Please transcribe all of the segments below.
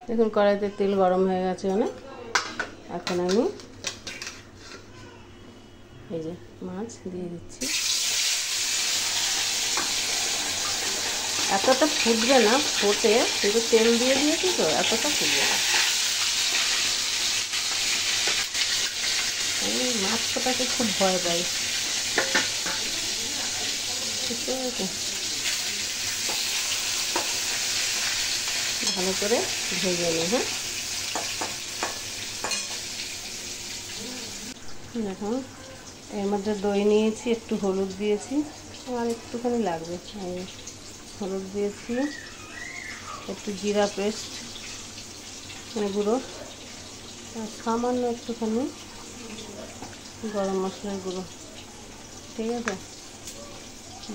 দেখুন কড়াইতে তেল গরম হয়ে গেছে অনেক। এখন আমি এই যে মাছ দিয়ে দিচ্ছি। এতটা ফুটবে না, ফোটে কিন্তু তেল দিয়ে দিয়েছি তো এতটা ফুটবে না। আমি মাছ ফোটাকে খুব ভয় পাই, বুঝতে পেরেছি? ভালো করে ভেজে নিই। হ্যাঁ, দেখুন এর মধ্যে দই নিয়েছি, একটু হলুদ দিয়েছি, আর একটুখানি লাগবে। হলুদ দিয়েছি, একটু জিরা পেস্ট মানে গুঁড়ো, আর সামান্য একটুখানি গরম মশলার গুঁড়ো, ঠিক আছে?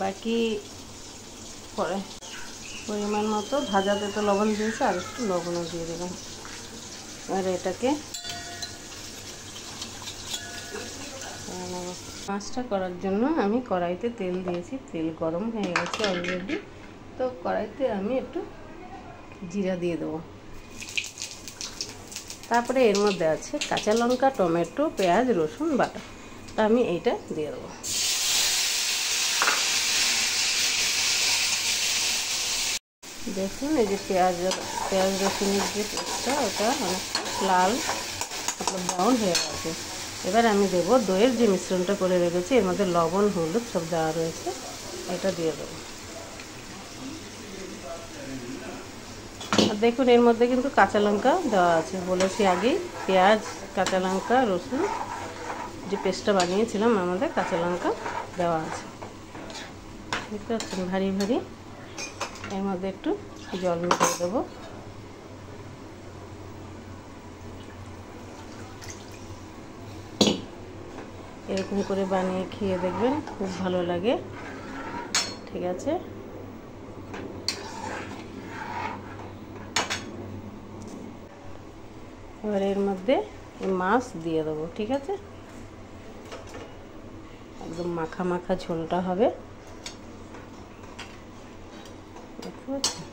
বাকি পরে পরিমাণ মতো ভাজাতে তো লবণ দিয়েছি, আর একটু লবণও দিয়ে দিলাম। আর এটাকে মাছটা করার জন্য আমি কড়াইতে তেল দিয়েছি, তেল গরম হয়ে গেছে অলরেডি। তো কড়াইতে আমি একটু জিরা দিয়ে দেবো। তারপরে এর মধ্যে আছে কাঁচা লঙ্কা, টমেটো, পেঁয়াজ, রসুন বাটা। তা আমি এইটা দিয়ে দেবো। দেখুন এই যে পেঁয়াজ রসুনের যে পেস্টটা, ওটা অনেক লাল ব্রাউন হয়ে গেছে। এবার আমি দেবো দইয়ের যে মিশ্রণটা করে রেখেছি, এর মধ্যে লবণ হলুদ সব দেওয়া রয়েছে, এটা দিয়ে দেবো। আর দেখুন এর মধ্যে কিন্তু কাঁচা লঙ্কা দেওয়া আছে, বলেছি আগেই। পেঁয়াজ, কাঁচা লঙ্কা, রসুন যে পেস্টটা বানিয়েছিলাম আমাদের, কাঁচা লঙ্কা দেওয়া আছে। দেখতে পাচ্ছেন ভারী ভারী। এর মধ্যে একটু জল মিশিয়ে দেবো। এরকম করে বানিয়ে খেয়ে দেখবেন, খুব ভালো লাগে। ঠিক আছে, এবার এর মধ্যে মাছ দিয়ে দেবো। ঠিক আছে, একদম মাখা মাখা ঝোলটা হবে। দেখতে পাচ্ছেন?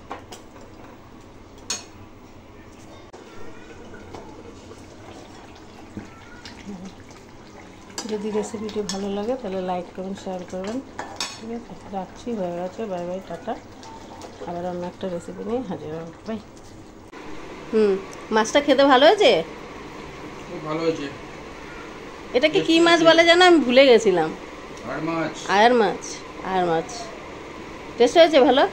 যদি রেসিপিটি ভালো লাগে তাহলে লাইক করুন, শেয়ার করবেন। ঠিক আছে, রাখছি, হয়ে গেছে। Bye bye, tata. আবার অন্য একটা রেসিপি নিয়ে হাজির হব। বাই। মাছটা খেতে ভালো হয়েছে? খুব ভালো হয়েছে। এটাকে কি মাছ বলে জানো? আমি ভুলে গেছিলাম। আর মাছ। আয়ার মাছ। টেস্ট হয়েছে ভালো?